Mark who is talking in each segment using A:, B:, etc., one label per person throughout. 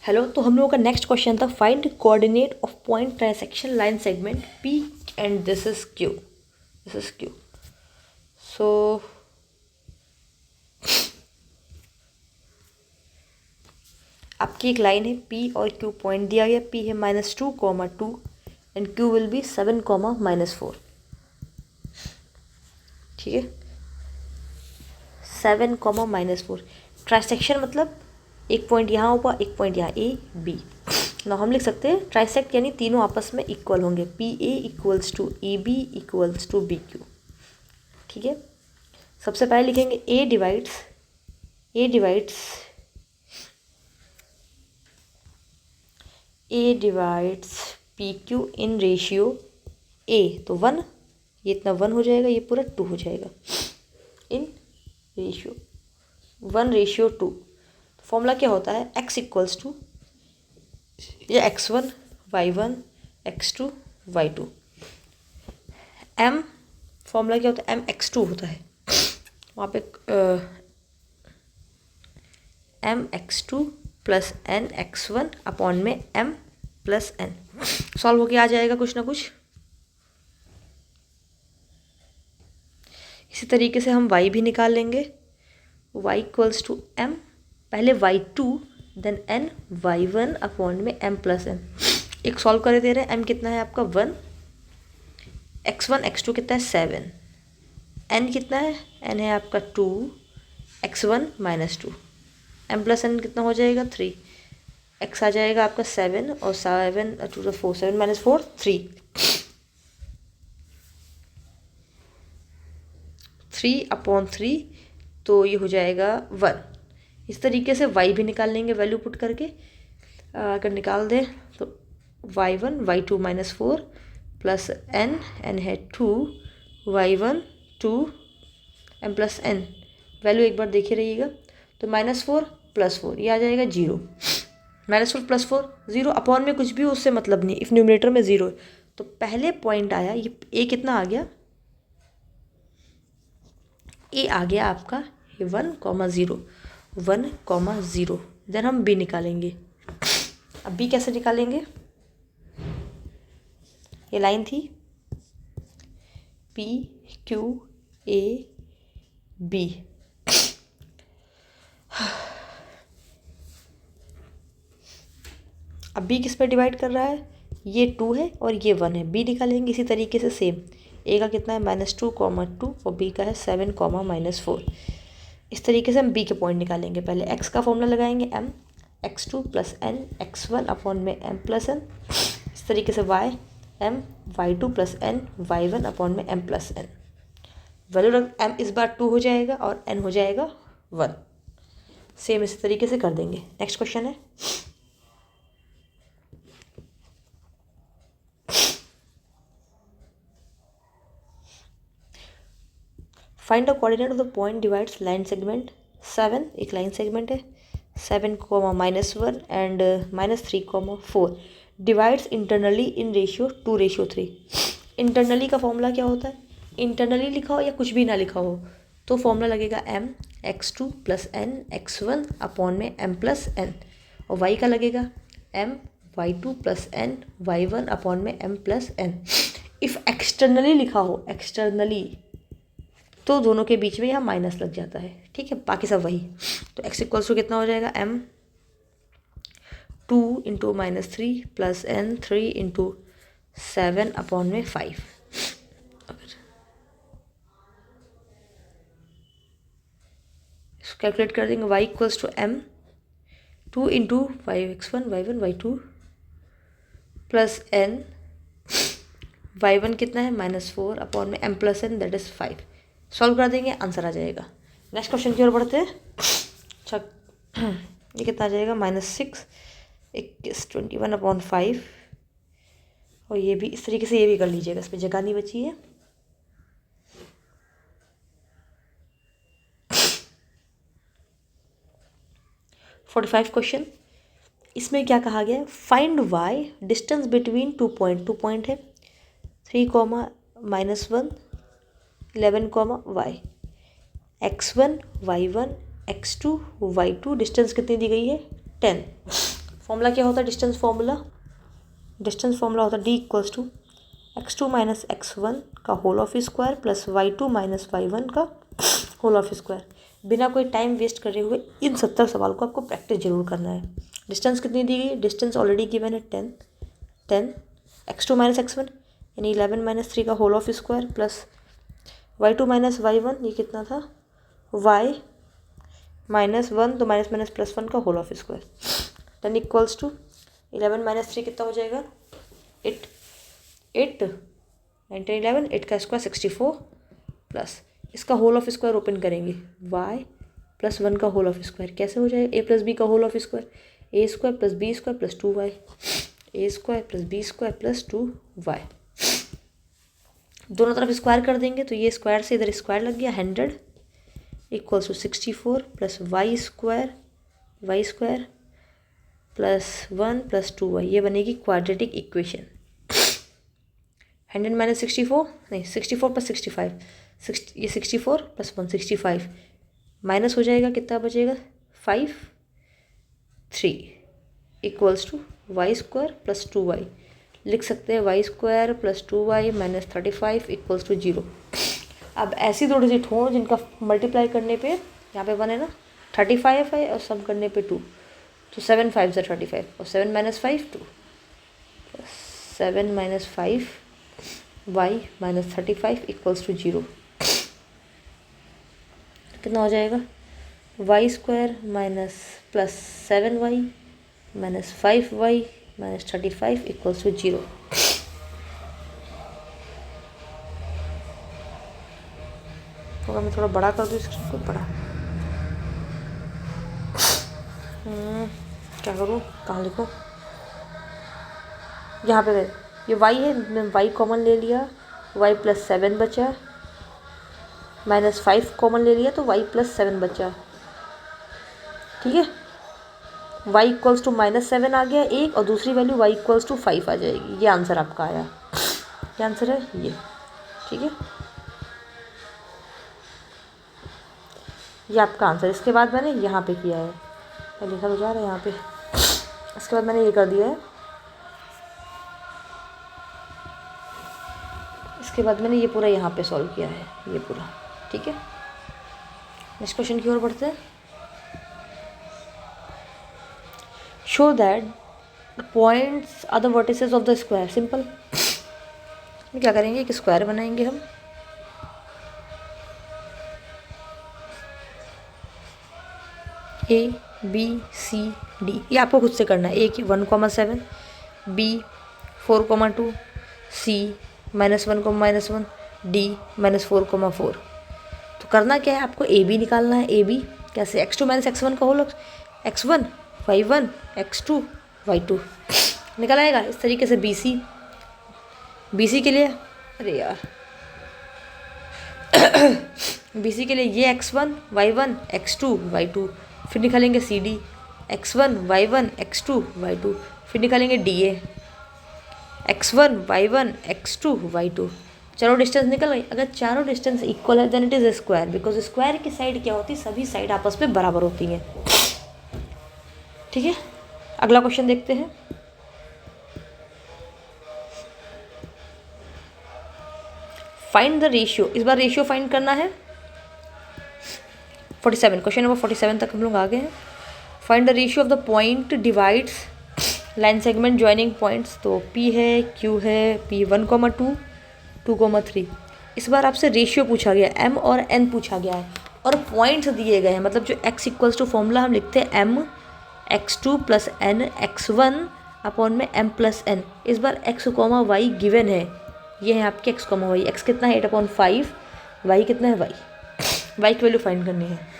A: Hello, तो हम लोगों का नेक्स्ट क्वेश्चन था find coordinate of point transection line segment P and this is Q. So आपकी एक लाइन है पी और क्यू, पॉइंट दिया गया पी है -2, 2 एंड क्यू विल बी 7, -4। ठीक है, 7, -4 ट्रांसेक्शन मतलब एक पॉइंट यहाँ होगा, एक पॉइंट यहाँ ए बी। ना हम लिख सकते हैं ट्राइसेक्ट यानी तीनों आपस में इक्वल होंगे, P A equals to A B equals to B Q. ठीक है, सबसे पहले लिखेंगे A divides P Q in ratio A, तो 1, ये इतना 1 हो जाएगा, ये पूरा 2 हो जाएगा इन रेशियो 1:2। फॉर्मूला क्या होता है, x इक्वल्स टू या x1 y1 x2 y2। m formula क्या होता है, mx2 होता है, वहाँ पे mx2 plus n x1 upon में m प्लस n। सॉल्व होके आ जाएगा कुछ ना कुछ। इसी तरीके से हम y भी निकाल लेंगे, y इक्वल्स टू m, पहले y2 then n y1 upon में m प्लस n। एक सॉल्व कर दे रहे हैं, m कितना है आपका 1, x1 x2 कितना है 7, n कितना है, n है आपका 2, x1 -2, m प्लस n कितना हो जाएगा 3, x आ जाएगा आपका 7 और 7 2 4, 7 - 4 3/3, तो ये हो जाएगा 1। इस तरीके से y भी निकाल लेंगे, वैल्यू पुट करके अगर निकाल दें तो y1 y2 -4 प्लस n है 2, y1 2 m plus n, value एक बार देखे रहिएगा, तो -4 + 4 ये आ जाएगा 0, -4 + 4 0, अपॉन में कुछ भी उससे मतलब नहीं, इफ न्यूमरेटर में 0 है तो पहले पॉइंट आया ये ए, कितना आ गया, ए आ गया आपका 1,0 देन हम बी निकालेंगे। अब बी कैसे निकालेंगे, ये लाइन थी पी क्यू ए बी, अब बी किस पे डिवाइड कर रहा है, ये 2 है और ये 1 है, बी निकालेंगे इसी तरीके से सेम, ए का कितना है -2, 2 और बी का है 7, -4। इस तरीके से हम बी के पॉइंट निकालेंगे। पहले x का फॉर्मूला लगाएंगे m x2 plus n x1 upon में m प्लस n। इस तरीके से y m y2 plus n y1 upon में m प्लस n। वैल्यू रख m इस बार 2 हो जाएगा और n हो जाएगा 1। सेम इस तरीके से कर देंगे। नेक्स्ट क्वेश्चन है find the coordinate of the point divides line segment 7, एक लाइन सेगमेंट है 7, -1 and -3, 4 divides internally in ratio 2:3। Internally का फॉर्मूला क्या होता है, इंटरनली लिखा हो या कुछ भी ना लिखा हो तो फॉर्मूला लगेगा m x2 plus n x1 upon में m प्लस n, और y का लगेगा m y2 plus n y1 upon में m plus n। If externally लिखा हो, एक्सटर्नली, तो दोनों के बीच में यहाँ माइनस लग जाता है। ठीक है, बाकी सब वही, तो x इक्वल्स टू कितना हो जाएगा m 2 into -3 plus n 3 into 7 upon में 5। इसको कैलकुलेट कर देंगे, y equals to m 2 into 5x1 y1 y2 plus n y1 कितना है -4 अपॉन में m plus n that is 5। Solve कर देंगे, आंसर आ जाएगा। नेक्स्ट क्वेश्चन की ओर बढ़ते हैं। अच्छा, ये कितना आ जाएगा, -6 21 21/5, और ये भी इस तरीके से ये भी कर लीजिएगा, इस पर जगह नहीं बची है। क्वेश्चन, इसमें क्या कहा गया है, find y distance between 2 point है 3, -1 11, y x1 y1 x2 y2 distance कितनी दी गई है 10। फॉर्मूला क्या होता है डिस्टेंस फॉर्मूला? डिस्टेंस फॉर्मूला होता है d equals to x2 minus x1 का whole of square plus y2 minus y1 का होल ऑफ स्क्वायर। बिना कोई टाइम वेस्ट करे हुए इन 70 सवाल को आपको प्रैक्टिस जरूर करना है। डिस्टेंस कितनी दी गई? डिस्टेंस ऑलरेडी गिवन है 10 x2 माइनस x1 यानी 11 माइनस 3 का whole of square plus y2 minus y1 ये कितना था? y माइनस 1 तो माइनस माइनस प्लस 1 का whole of square. 10 equals to 11 minus 3 कितना हो जाएगा? 8 9 10 11 8 का स्क्वायर 64 प्लस इसका होल ऑफ स्क्वायर ओपन करेंगे y प्लस 1 का होल ऑफ स्क्वायर कैसे हो जाएगा? a प्लस बी का whole of square a square plus b square plus 2y a square plus b square plus 2y। दोनों तरफ स्क्वायर कर देंगे तो ये स्क्वायर से इधर स्क्वायर लग गया 100 equals to 64 plus y square plus 1 plus 2y ये बनेगी क्वाड्रेटिक इक्वेशन। 100 माइनस 64 नहीं 64 प्लस 65 ये 64 प्लस 165 माइनस हो जाएगा कितना बचेगा 5 3 equals to y square plus 2y लिख सकते हैं y square plus 2y minus 35 equals to 0। अब ऐसी दो डिजिट हों जिनका मल्टीप्लाई करने पे यहाँ पे 1 है ना 35 है और सम करने पे 2 तो 7 5 से 35 और 7 minus 5 2 7 minus 5 y minus 35 equals to 0। कितना हो जाएगा y square minus plus 7y minus 5y minus 35 equals to 0। तो मैं थोड़ा बड़ा कर दूँ स्क्रीन को बड़ा क्या करूँ कहाँ लिखूँ यहाँ पे ये y है मैं y कॉमन ले लिया y प्लस 7 बचा माइनस 5 कॉमन ले लिया तो y प्लस 7 बचा ठीक है। y इक्वल्स टू माइनस 7 आ गया एक और दूसरी वैल्यू y इक्वल्स टू 5 आ जाएगी। ये आंसर आपका आया ये आंसर है ये ठीक है ये आपका आंसर। इसके बाद मैंने यहाँ पे किया है लिखा तो जा रहा है यहाँ पे। इसके बाद मैंने ये कर दिया है इसके बाद मैंने ये पूरा यहाँ पे सॉल्व किया है ये पूरा ठीक है। नेक्स्ट क्वेश्चन की ओर बढ़ते हैं। Show that the points are the vertices of the square. Simple क्या करेंगे एक स्क्वायर बनाएंगे हम ए बी सी डी ये आपको खुद से करना है। ए की 1,7 बी 4,2 सी -1,-1 डी -4,4। तो करना क्या है आपको ए बी निकालना है। ए बी कैसे x2 माइनस x1 का whole x1 y1 x2 y2 निकल आएगा। इस तरीके से बी सी के लिए अरे यार बी सी के लिए ये x1 y1 x2 y2 फिर निकालेंगे C D x1 y1 x2 y2 फिर निकालेंगे D A x1 y1 x2 y2। चारों डिस्टेंस निकल गई। अगर चारों डिस्टेंस इक्वल है then it is square because square की साइड क्या होती है सभी साइड आपस में बराबर होती हैं ठीक है। अगला क्वेश्चन देखते हैं। Find the ratio. इस बार रेशियो फाइंड करना है 47 क्वेश्चन नंबर 47 तक हम लोग आ गए हैं। Find the ratio of the point divides line segment joining points. तो P है Q है P 1,2 2,3। इस बार आपसे रेशियो पूछा गया M और N पूछा गया है और पॉइंट्स दिए गए हैं मतलब जो x इक्वल्स टू फॉर्मूला हम लिखते हैं M x2 plus N x1 upon में M प्लस N। इस बार x, y गिवन है ये है आपके x, y। x कितना है 8/5 y कितना है y की वैल्यू फाइंड करनी है।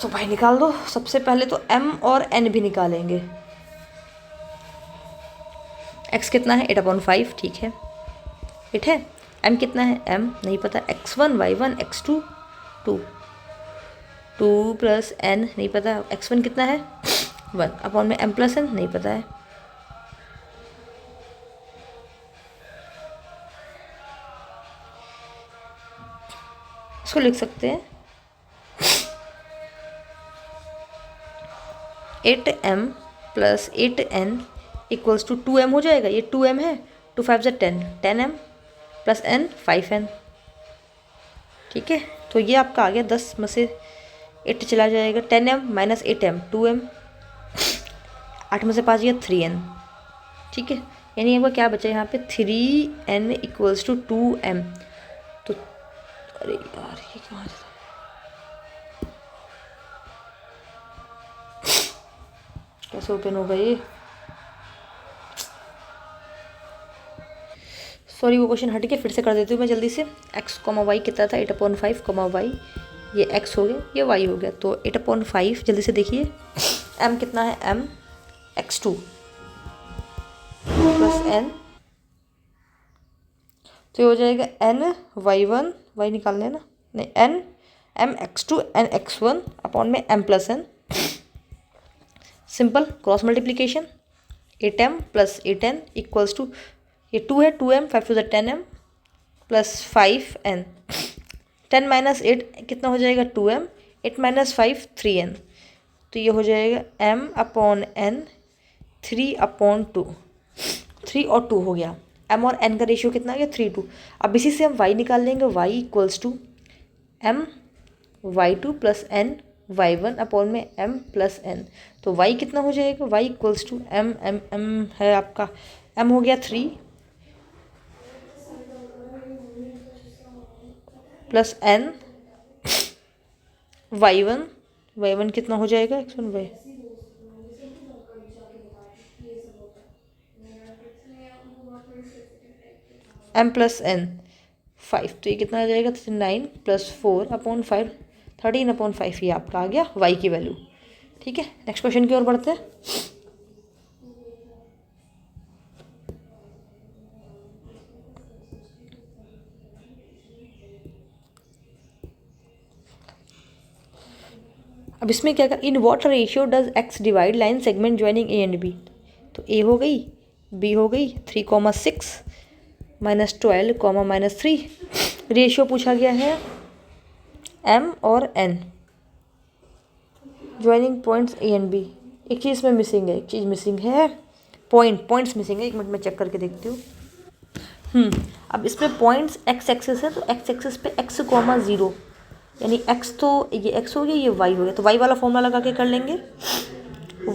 A: तो भाई निकाल दो। सबसे पहले तो m और n भी निकालेंगे। x कितना है 8/5 ठीक है m कितना है m नहीं पता x1 y1 x2 2 plus n नहीं पता x1 कितना है 1 अपॉन में m प्लस n नहीं पता है। इसको लिख सकते हैं 8m plus 8n equals to 2m हो जाएगा। ये 2m है, 2 5 ज़ा 10, 10m प्लस n 5n। ठीक है, तो ये आपका आ गया 10 में से 8 चला जाएगा, 10m माइनस 8m 2m, 8 में से 5 गया 3n। ठीक है, यानी एक बार क्या बचा यहाँ पे 3n इक्वल्स टू 2m। तो अरे यार ये कहाँ था, कैसे ओपन होगा ये, सॉरी वो क्वेश्चन हट के फिर से कर देती हूँ मैं जल्दी से। x, y कितना था 8/5, y ये x हो गया, ये y हो गया, तो 8/5 जल्दी से देखिए, m कितना है, m x2 प्लस n, तो ये हो जाएगा n y1, y निकाल लेना, नहीं n m x2 n x1 upon में m plus n, simple cross multiplication, 8m plus 8n equals to, ये 2 है 2m 5 to the 10m plus 5n, 10 minus 8 कितना हो जाएगा 2m, 8 माइनस 5 3n, तो ये हो जाएगा m अपॉन n 3/2, 3 और 2 हो गया, m और n का रेशियो कितना आ गया 3:2। अब इसी से हम y निकाल लेंगे, y equals to m y2 plus n y1 upon में m प्लस n, तो y कितना हो जाएगा, y इक्वल्स टू m है आपका, m हो गया 3 प्लस n y1 कितना हो जाएगा x1 y, m plus n 5, तो ये कितना आ जाएगा 9 प्लस 4/5 13/5, ये आपका आ गया y की वैल्यू। ठीक है, नेक्स्ट क्वेश्चन की ओर बढ़ते हैं। अब इसमें क्या कर, in what ratio does x divide line segment joining a and b, तो a हो गई, b हो गई 3,6 माइनस 12 माइनस 3, रेशियो पूछा गया है m और n, joining points a and b। एक चीज़ में मिसिंग है, एक चीज़ मिसिंग है, पॉइंट्स मिसिंग है, एक मिनट में चेक करके देखती हूँ। अब इसमें पॉइंट्स x एक्सिस है, तो x एक्सिस पे x, 0, यानी x, तो ये x हो गया, ये y हो गया, तो y वाला फॉर्मूला लगा के कर लेंगे,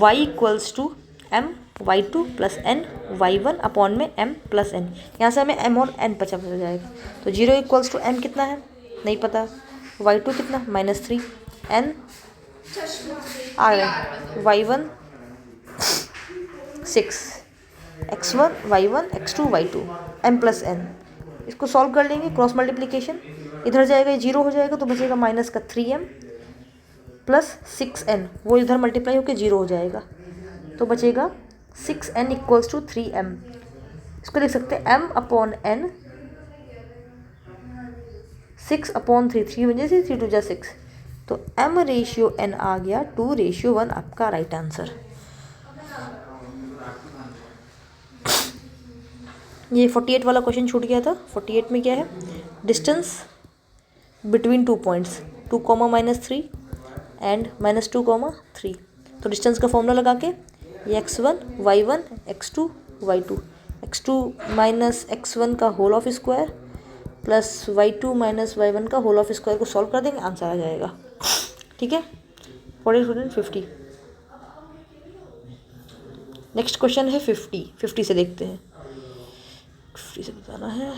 A: y equals to m y2 plus n y1 upon में m प्लस n, यहाँ से हमें m और n पता चल जाएगा, तो 0 इक्वल्स टू m कितना है नहीं पता, y2 कितना -3, n आ गया y1 6, x1 y1 x2 y2 m plus n, इसको सॉल्व कर लेंगे क्रॉस मल्टीप्लिकेशन, इधर जाएगा ये 0 हो जाएगा, तो बचेगा माइनस का 3m प्लस 6n, वो इधर मल्टीप्लाई होकर 0 हो जाएगा, तो बचेगा 6n इक्वल्स टू 3m। इसको लिख सकते हैं m अपॉन n 6/3, 3 वजह से 3 2 6, तो m रेशियो n आ गया 2:1, आपका राइट आंसर। ये 48 वाला क्वेश्चन छूट गया था। 48 में क्या है, डिस्टेंस बिटवीन 2 पॉइंट्स 2, -3 एंड -2, 3, तो डिस्टेंस का फॉर्मूला लगा के ये x1 y1 x2 y2, x2 minus x1 का whole of square plus y2 minus y1 का होल ऑफ स्क्वायर को सॉल्व कर देंगे, आंसर आ जाएगा। ठीक है, 40 नेक्स्ट क्वेश्चन है 50 से देखते हैं, 50 से बताना है।